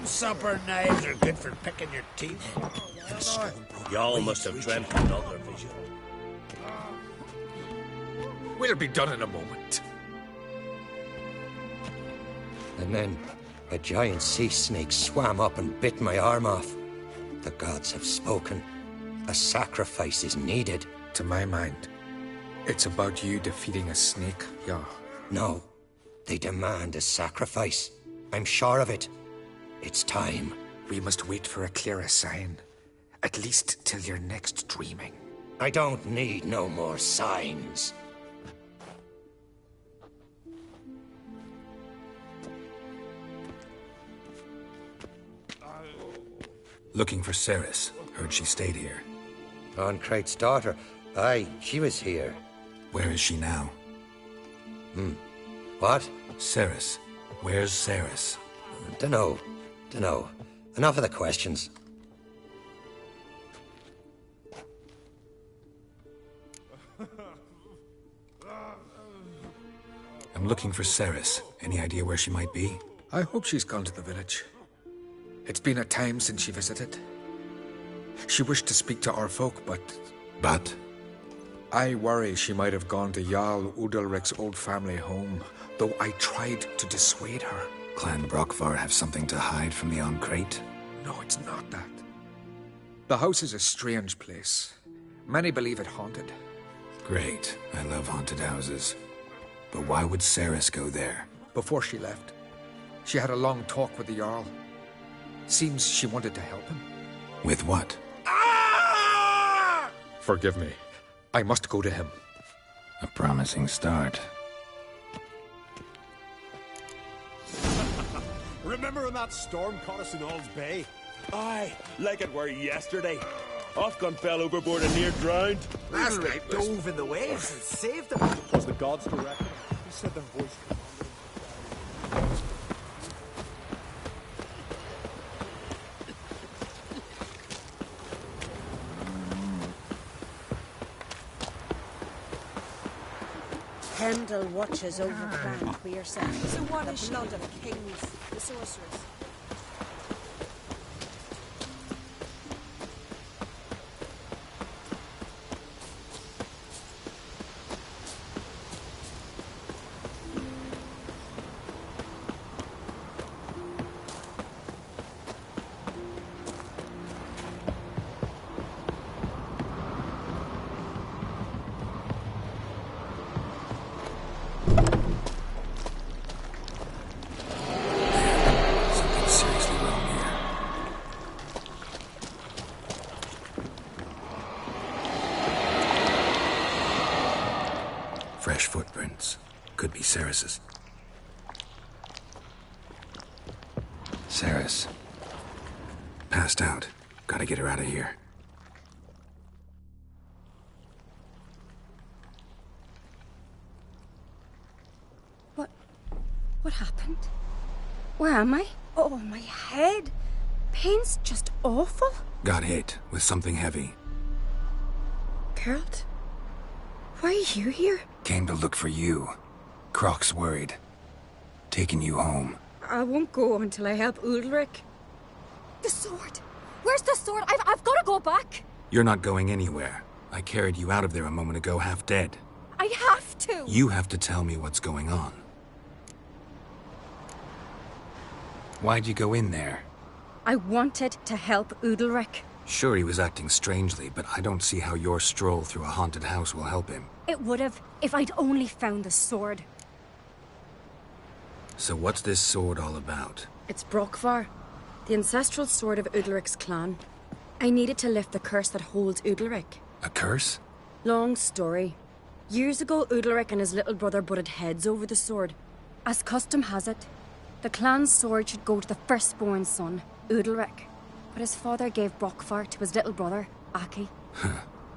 supper knives are good for picking your teeth. Y'all must have dreamt another vision. We'll be done in a moment. And then a giant sea snake swam up and bit my arm off. The gods have spoken. A sacrifice is needed. To my mind, it's about you defeating a snake, yeah. No, they demand a sacrifice. I'm sure of it. It's time. We must wait for a clearer sign. At least till your next dreaming. I don't need no more signs. Looking for Ceres. Heard she stayed here. Oncrate's daughter. Aye, she was here. Where is she now? What? Ceres. Where's Ceres? Dunno. Enough of the questions. I'm looking for Ceres. Any idea where she might be? I hope she's gone to the village. It's been a time since she visited. She wished to speak to our folk, but... But? I worry she might have gone to Jarl Udalric's old family home, though I tried to dissuade her. Clan Brockvar have something to hide from the Oncrate? No, it's not that. The house is a strange place. Many believe it haunted. Great. I love haunted houses. But why would Ceres go there? Before she left, she had a long talk with the Jarl. Seems she wanted to help him. With what? Forgive me. I must go to him. A promising start. Remember when that storm caught us in All's Bay? Aye, like it were yesterday. Ofcon fell overboard and near drowned. Last night dove in the waves and saved them. Was the gods directed? He said their voice. Pendle watches over the land for yourself. So what is she? The blood of kings, the sorcerers. Fresh footprints. Could be Ceres's. Ceres. Passed out. Gotta get her out of here. What happened? Where am I? Oh, my head. Pain's just awful. Got hit with something heavy. Geralt? Why are you here? Came to look for you. Croc's worried. Taking you home. I won't go until I help Udalric. The sword! Where's the sword? I've got to go back! You're not going anywhere. I carried you out of there a moment ago, half dead. I have to! You have to tell me what's going on. Why'd you go in there? I wanted to help Udalric. Sure, he was acting strangely, but I don't see how your stroll through a haunted house will help him. It would have, if I'd only found the sword. So what's this sword all about? It's Brockvar, the ancestral sword of Udalric's clan. I needed to lift the curse that holds Udalric. A curse? Long story. Years ago, Udalric and his little brother butted heads over the sword. As custom has it, the clan's sword should go to the firstborn son, Udalric. But his father gave Brockvar to his little brother, Aki.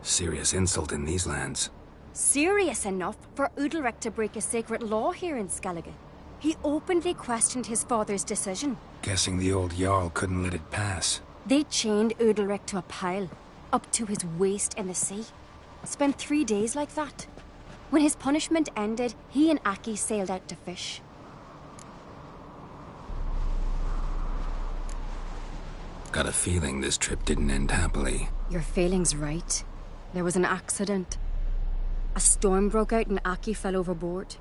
Serious insult in these lands. Serious enough for Udalric to break a sacred law here in Skellige. He openly questioned his father's decision. Guessing the old Jarl couldn't let it pass. They chained Udalric to a pile, up to his waist in the sea. Spent 3 days like that. When his punishment ended, he and Aki sailed out to fish. Got a feeling this trip didn't end happily. Your feeling's right. There was an accident. A storm broke out and Aki fell overboard.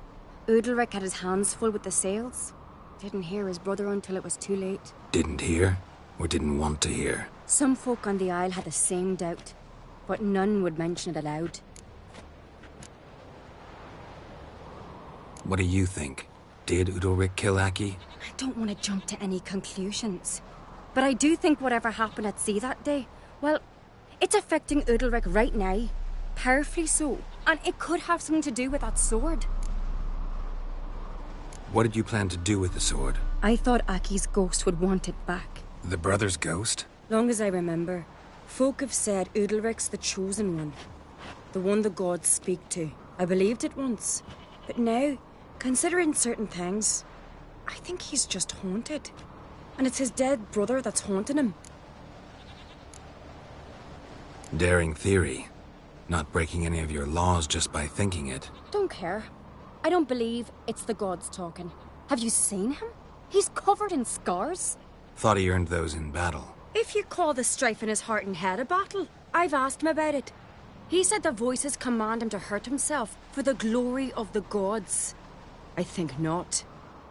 Udalric had his hands full with the sails. Didn't hear his brother until it was too late. Didn't hear? Or didn't want to hear? Some folk on the Isle had the same doubt, but none would mention it aloud. What do you think? Did Udalric kill Aki? I don't want to jump to any conclusions, but I do think whatever happened at sea that day, well, it's affecting Udalric right now. Powerfully so, and it could have something to do with that sword. What did you plan to do with the sword? I thought Aki's ghost would want it back. The brother's ghost? Long as I remember, folk have said Udalric's the chosen one. The one the gods speak to. I believed it once. But now, considering certain things, I think he's just haunted. And it's his dead brother that's haunting him. Daring theory. Not breaking any of your laws just by thinking it. Don't care. I don't believe it's the gods talking. Have you seen him? He's covered in scars. Thought he earned those in battle. If you call the strife in his heart and head a battle, I've asked him about it. He said the voices command him to hurt himself for the glory of the gods. I think not.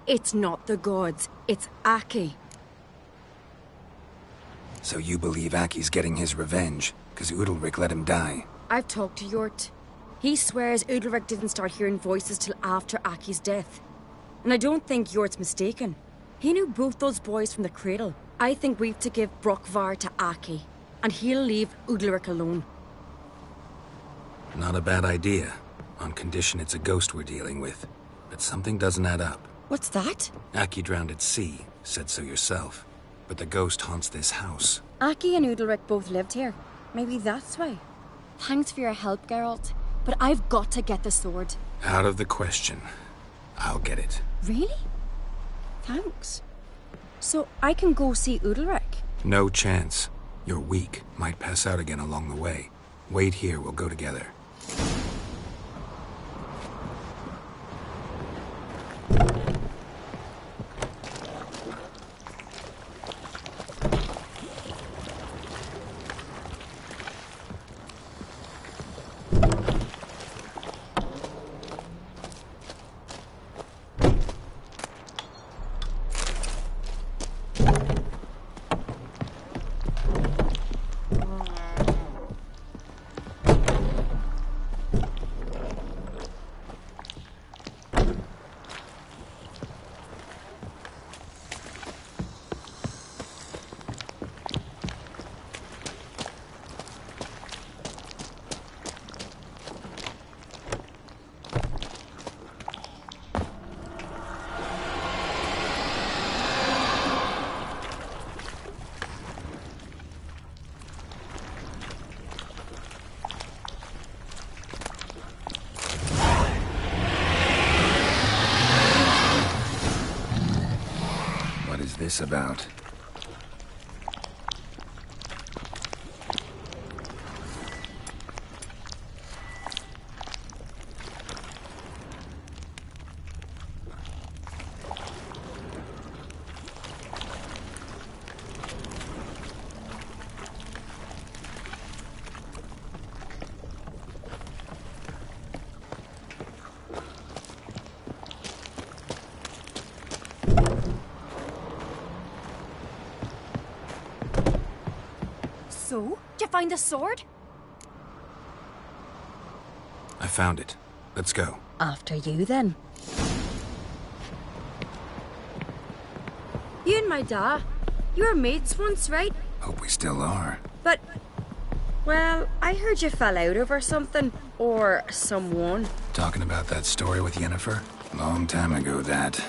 It's not the gods, it's Aki. So you believe Aki's getting his revenge, because Udalric let him die? I've talked to Yort. He swears Udalric didn't start hearing voices till after Aki's death. And I don't think Yort's mistaken. He knew both those boys from the cradle. I think we've to give Brokvar to Aki, and he'll leave Udalric alone. Not a bad idea, on condition it's a ghost we're dealing with. But something doesn't add up. What's that? Aki drowned at sea, said so yourself. But the ghost haunts this house. Aki and Udalric both lived here. Maybe that's why. Thanks for your help, Geralt. But I've got to get the sword. Out of the question. I'll get it. Really? Thanks. So I can go see Udalric? No chance. You're weak. Might pass out again along the way. Wait here, we'll go together. This about? So, did you find the sword? I found it. Let's go. After you, then. You and my da, you were mates once, right? Hope we still are. But, well, I heard you fell out over something. Or someone. Talking about that story with Yennefer? Long time ago, that.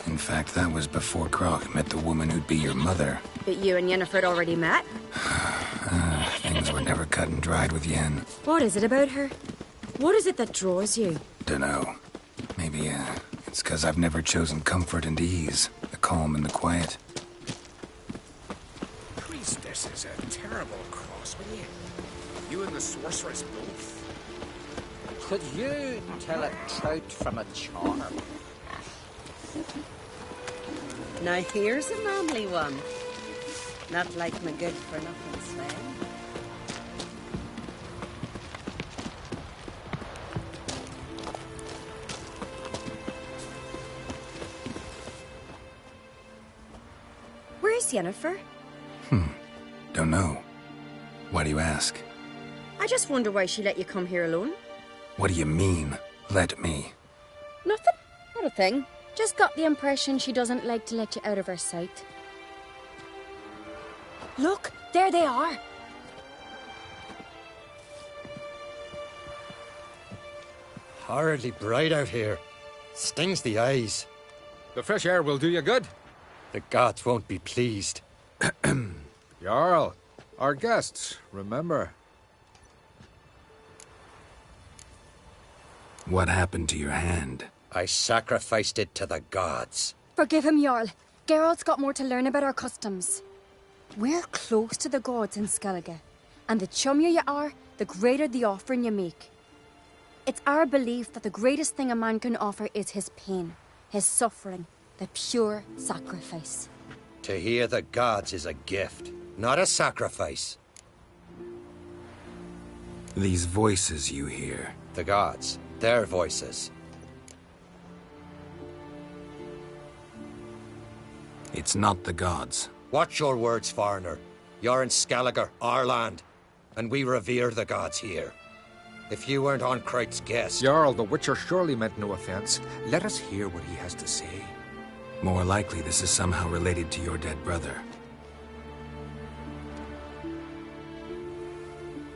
In fact, that was before Croc met the woman who'd be your mother. But you and Yennefer had already met? Things were never cut and dried with Yen. What is it about her? What is it that draws you? Dunno. Maybe, it's 'cause I've never chosen comfort and ease. The calm and the quiet. Priestess is a terrible cross with you. You and the sorceress both. Could you tell a trout from a charm? Now here's a manly one. Not like my good-for-nothing slang. Where's Yennefer? Don't know. Why do you ask? I just wonder why she let you come here alone. What do you mean, let me? Nothing. Not a thing. Just got the impression she doesn't like to let you out of her sight. Look, there they are. Horridly bright out here. Stings the eyes. The fresh air will do you good. The gods won't be pleased. Jarl, our guests, remember. What happened to your hand? I sacrificed it to the gods. Forgive him, Jarl. Geralt's got more to learn about our customs. We're close to the gods in Skellige, and the chummier you are, the greater the offering you make. It's our belief that the greatest thing a man can offer is his pain, his suffering, the pure sacrifice. To hear the gods is a gift, not a sacrifice. These voices you hear. The gods, their voices. It's not the gods. Watch your words, foreigner. You're in Skellige, our land, and we revere the gods here. If you weren't on Kright's guest... Jarl, the Witcher surely meant no offense. Let us hear what he has to say. More likely this is somehow related to your dead brother.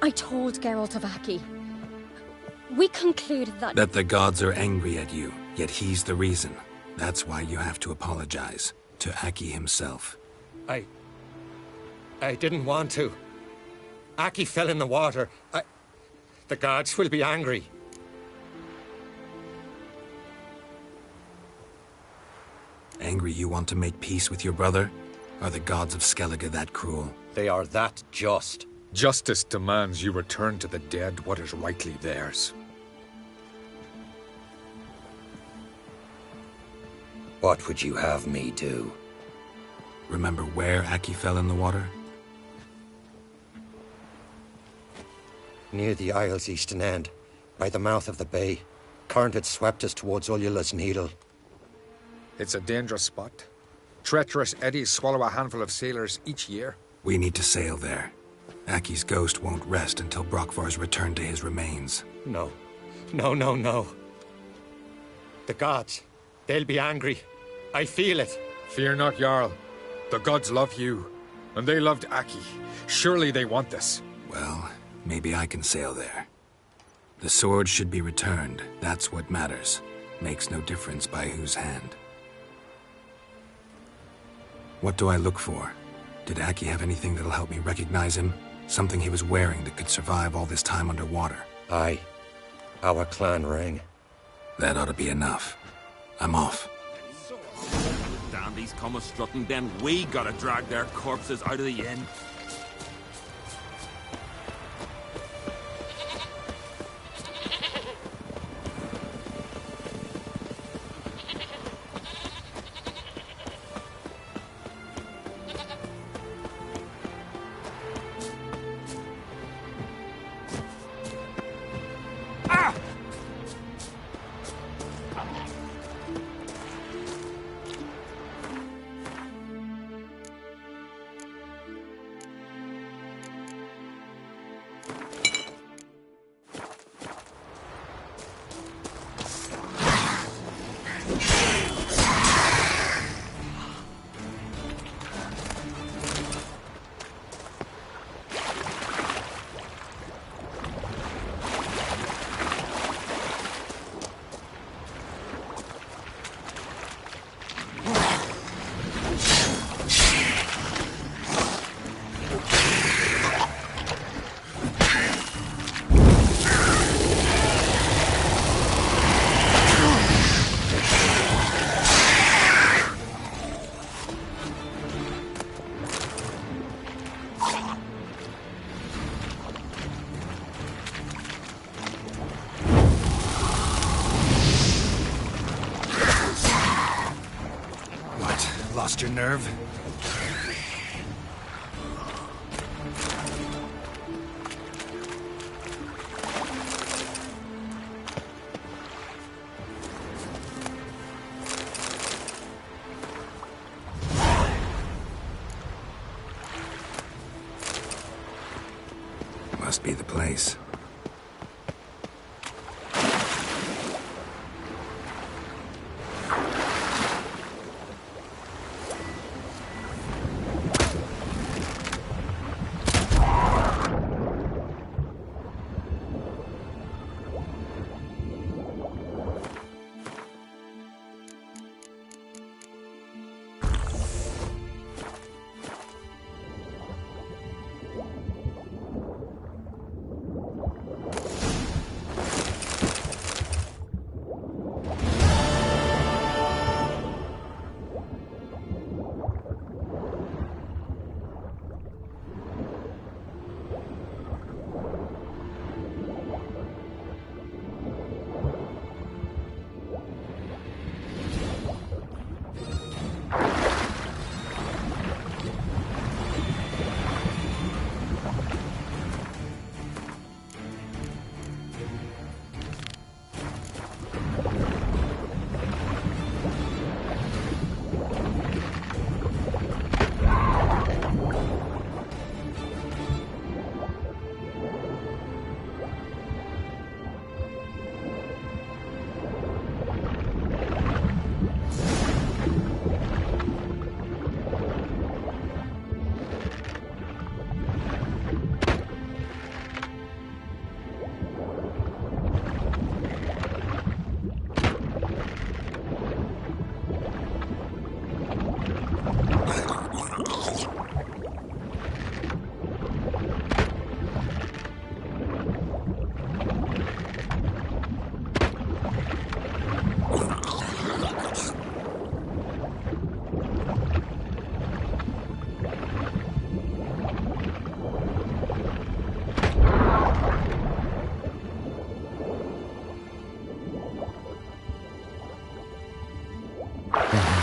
I told Geralt of Aki. We concluded that... That the gods are angry at you, yet he's the reason. That's why you have to apologize. To Aki himself. I didn't want to. Aki fell in the water. The gods will be angry. Angry you want to make peace with your brother? Are the gods of Skellige that cruel? They are that just. Justice demands you return to the dead what is rightly theirs. What would you have me do? Remember where Aki fell in the water? Near the Isle's eastern end, by the mouth of the bay. Current had swept us towards Ullula's Needle. It's a dangerous spot. Treacherous eddies swallow a handful of sailors each year. We need to sail there. Aki's ghost won't rest until Brokvar's returned to his remains. No. No. The gods, they'll be angry. I feel it. Fear not, Jarl. The gods love you, and they loved Aki. Surely they want this. Well, maybe I can sail there. The sword should be returned. That's what matters. Makes no difference by whose hand. What do I look for? Did Aki have anything that'll help me recognize him? Something he was wearing that could survive all this time underwater? Aye. Our clan ring. That ought to be enough. I'm off. Dandies come a-strutting, then we gotta drag their corpses out of the inn. Lost your nerve? must be the place.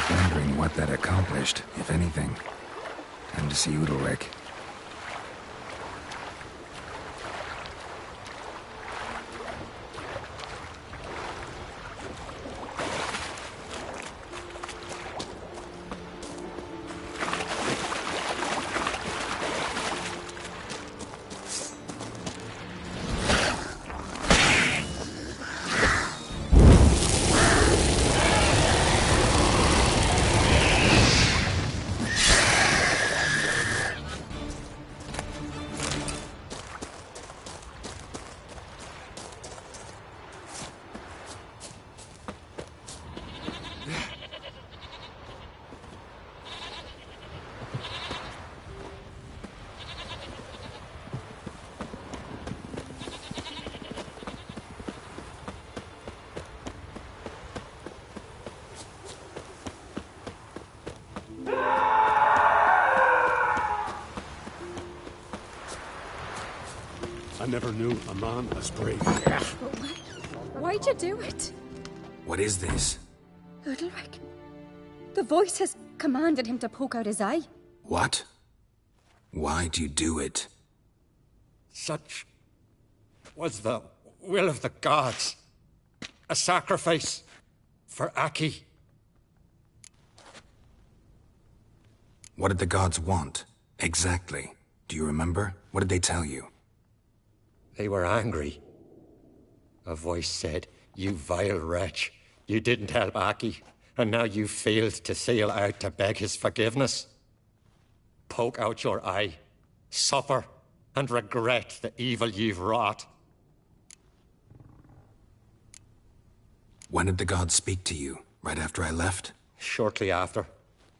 Wondering what that accomplished, if anything. Time to see Udalryk. I never knew a man as brave. Why'd you do it? What is this? Udalryk. The voice has commanded him to poke out his eye. What? Why do you do it? Such was the will of the gods. A sacrifice for Aki. What did the gods want? Exactly. Do you remember? What did they tell you? They were angry. A voice said, "You vile wretch, you didn't help Aki, and now you failed to sail out to beg his forgiveness. Poke out your eye, suffer, and regret the evil you've wrought." When did the gods speak to you? Right after I left? Shortly after.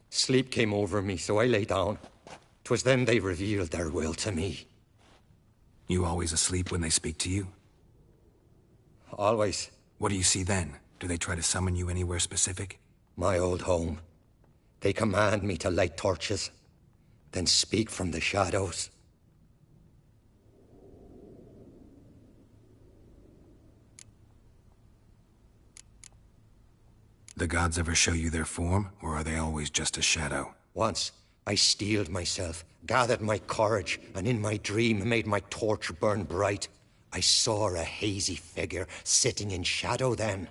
Sleep came over me, so I lay down. 'Twas then they revealed their will to me. You always asleep when they speak to you? Always. What do you see then? Do they try to summon you anywhere specific? My old home. They command me to light torches, then speak from the shadows. The gods ever show you their form, or are they always just a shadow? Once, I steeled myself, gathered my courage, and in my dream made my torch burn bright. I saw a hazy figure sitting in shadow then.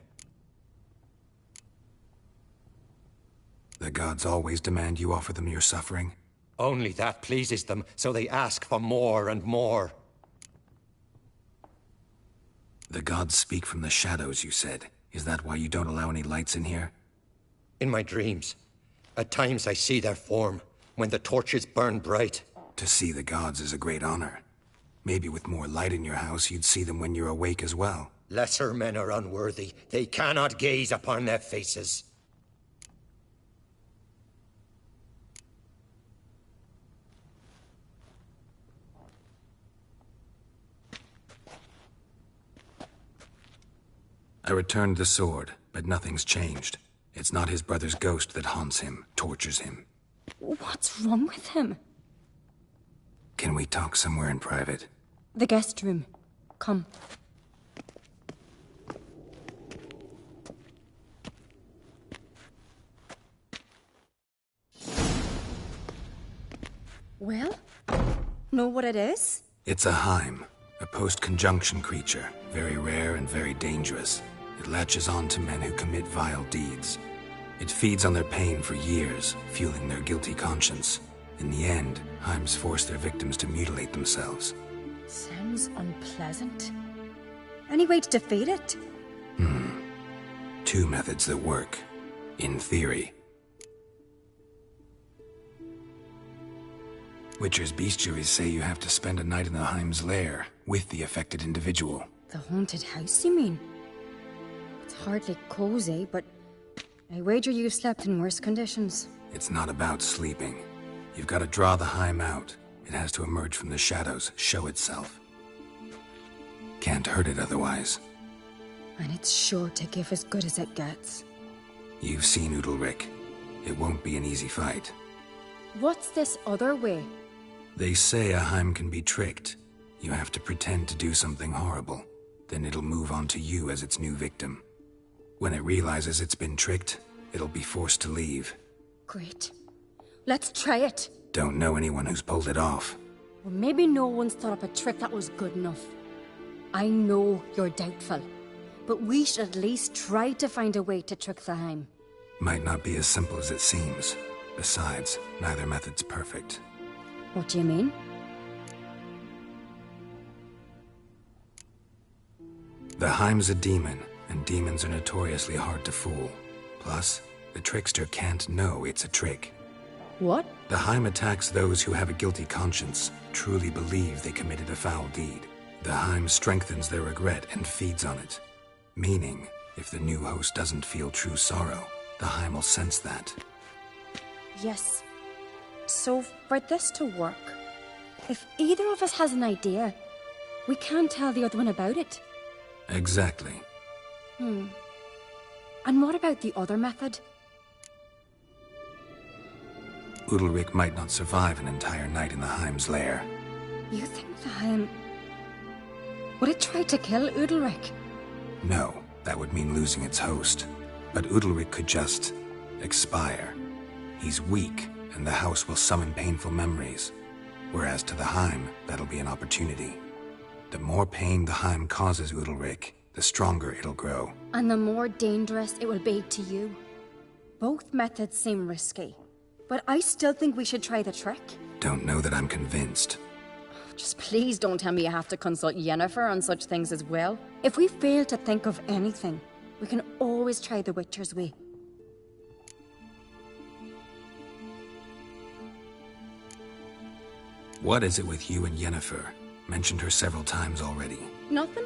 The gods always demand you offer them your suffering? Only that pleases them, so they ask for more and more. The gods speak from the shadows, you said. Is that why you don't allow any lights in here? In my dreams, at times I see their form, when the torches burn bright. To see the gods is a great honor. Maybe with more light in your house, you'd see them when you're awake as well. Lesser men are unworthy. They cannot gaze upon their faces. I returned the sword, but nothing's changed. It's not his brother's ghost that haunts him, tortures him. What's wrong with him? Can we talk somewhere in private? The guest room. Come. Well, know what it is? It's a Heim, a post-conjunction creature, very rare and very dangerous. It latches on to men who commit vile deeds. It feeds on their pain for years, fueling their guilty conscience. In the end, Heims force their victims to mutilate themselves. Sounds unpleasant. Any way to defeat it? Two methods that work. In theory. Witcher's bestiaries say you have to spend a night in the Heim's lair, with the affected individual. The haunted house, you mean? It's hardly cozy, but I wager you've slept in worse conditions. It's not about sleeping. You've got to draw the Heim out. It has to emerge from the shadows, show itself. Can't hurt it otherwise. And it's sure to give as good as it gets. You've seen Udalryk. It won't be an easy fight. What's this other way? They say a Heim can be tricked. You have to pretend to do something horrible. Then it'll move on to you as its new victim. When it realizes it's been tricked, it'll be forced to leave. Great. Let's try it. Don't know anyone who's pulled it off. Well, maybe no one's thought up a trick that was good enough. I know you're doubtful, but we should at least try to find a way to trick the Heim. Might not be as simple as it seems. Besides, neither method's perfect. What do you mean? The Heim's a demon, and demons are notoriously hard to fool. Plus, the trickster can't know it's a trick. What? The Heim attacks those who have a guilty conscience, truly believe they committed a foul deed. The Heim strengthens their regret and feeds on it. Meaning, if the new host doesn't feel true sorrow, the Heim will sense that. Yes. So, for this to work, if either of us has an idea, we can't tell the other one about it. Exactly. And what about the other method? Udalryk might not survive an entire night in the Heim's lair. You think the Heim... Would it try to kill Udalryk? No, that would mean losing its host. But Udalryk could just... expire. He's weak, and the house will summon painful memories. Whereas to the Heim, that'll be an opportunity. The more pain the Heim causes Udalryk, the stronger it'll grow. And the more dangerous it will be to you. Both methods seem risky, but I still think we should try the trick. Don't know that I'm convinced. Just please don't tell me you have to consult Yennefer on such things as well. If we fail to think of anything, we can always try the Witcher's way. What is it with you and Yennefer? Mentioned her several times already. Nothing.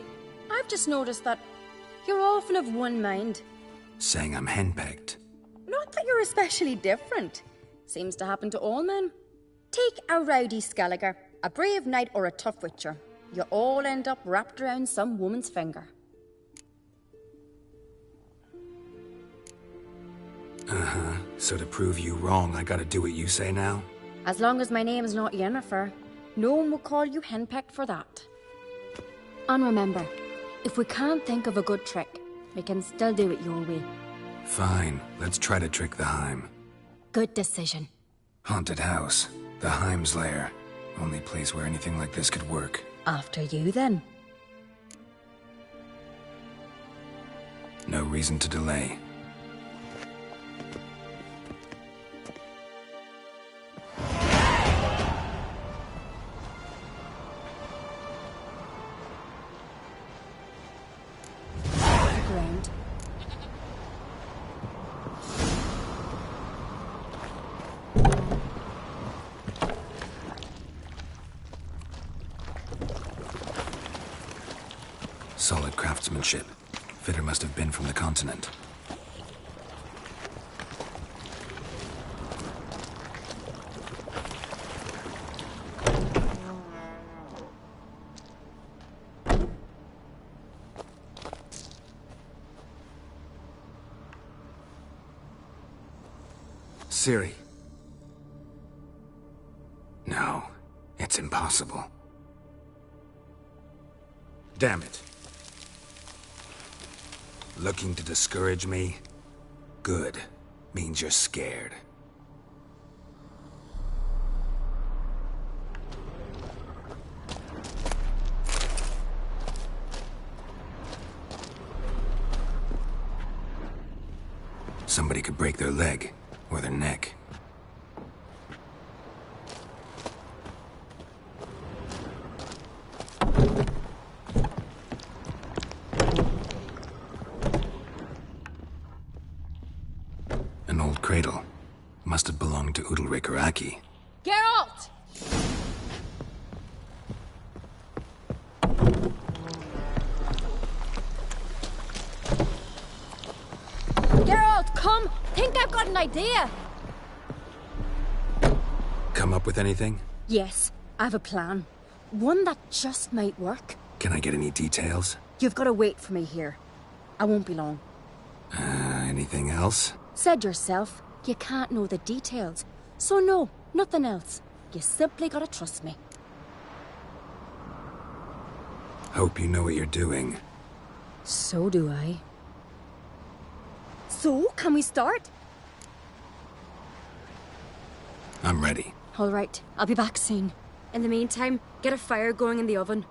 I've just noticed that you're often of one mind. Saying I'm henpecked. Not that you're especially different. Seems to happen to all men. Take a rowdy Skelliger, a brave knight or a tough witcher. You all end up wrapped around some woman's finger. So to prove you wrong, I gotta do what you say now? As long as my name's not Yennefer, no one will call you henpecked for that. And remember, if we can't think of a good trick, we can still do it your way. Fine, let's try to trick the Heim. Good decision. Haunted house. The Heim's lair. Only place where anything like this could work. After you, then. No reason to delay. Solid craftsmanship. Fitter must have been from the continent. Ciri. No, it's impossible. Damn it. Looking to discourage me? Good. Means you're scared. Somebody could break their leg, or their neck. An old cradle. Must have belonged to Udalryk or Aki. Geralt! Geralt, come! Think I've got an idea! Come up with anything? Yes, I have a plan. One that just might work. Can I get any details? You've got to wait for me here. I won't be long. Anything else? Said yourself, you can't know the details. So no, nothing else. You simply gotta trust me. Hope you know what you're doing. So do I. So, can we start? I'm ready. All right, I'll be back soon. In the meantime, get a fire going in the oven.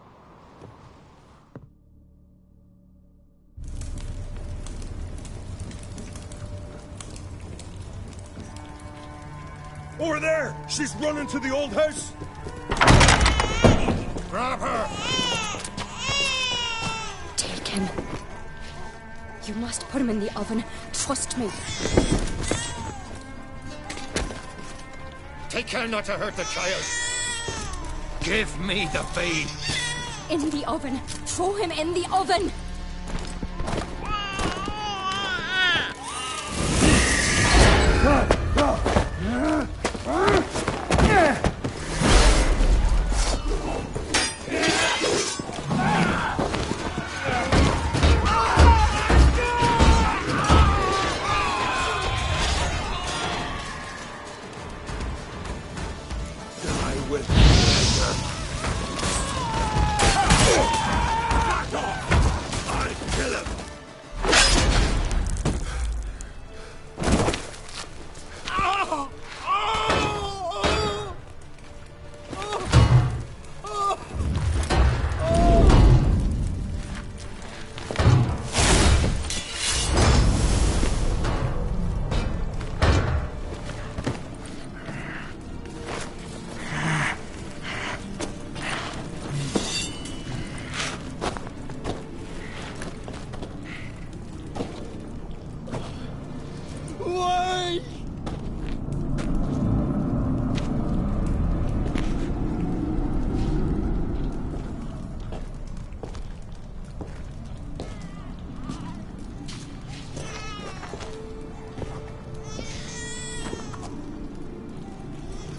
Over there! She's running to the old house! Grab her! Take him. You must put him in the oven. Trust me. Take care not to hurt the child. Give me the babe. In the oven. Throw him in the oven.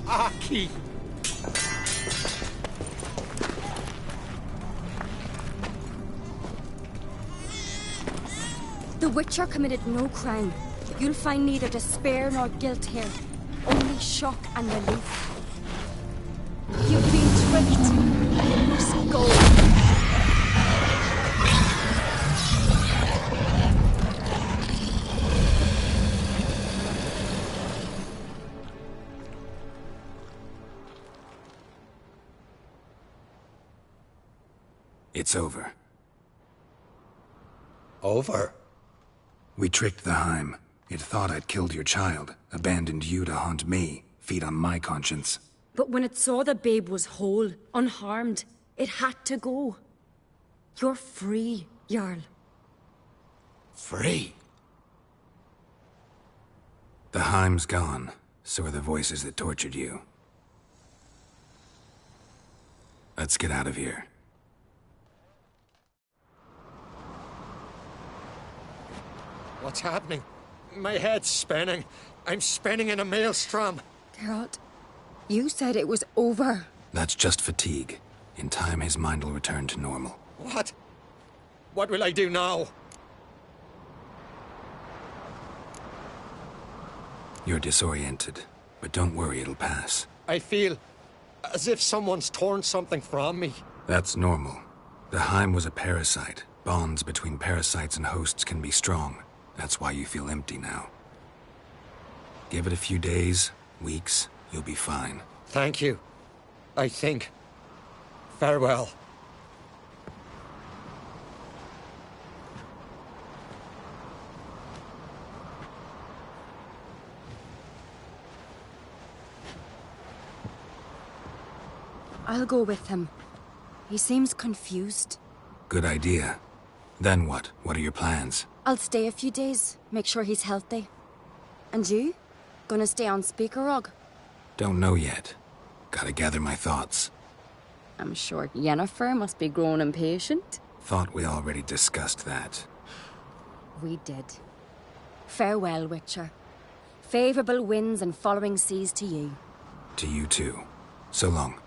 Aki! The Witcher committed no crime. You'll find neither despair nor guilt here. Only shock and relief. You've been tricked. You must go. It's over. Over? We tricked the Heim. It thought I'd killed your child, abandoned you to haunt me, feed on my conscience. But when it saw the babe was whole, unharmed, it had to go. You're free, Jarl. Free? The Heim's gone, so are the voices that tortured you. Let's get out of here. What's happening? My head's spinning. I'm spinning in a maelstrom. Geralt, you said it was over. That's just fatigue. In time, his mind will return to normal. What? What will I do now? You're disoriented, but don't worry, it'll pass. I feel as if someone's torn something from me. That's normal. The Heim was a parasite. Bonds between parasites and hosts can be strong. That's why you feel empty now. Give it a few days, weeks, you'll be fine. Thank you. I think. Farewell. I'll go with him. He seems confused. Good idea. Then what? What are your plans? I'll stay a few days, make sure he's healthy. And you? Gonna stay on Speaker Rog? Don't know yet. Gotta gather my thoughts. I'm sure Yennefer must be growing impatient. Thought we already discussed that. We did. Farewell, Witcher. Favourable winds and following seas to you. To you too. So long.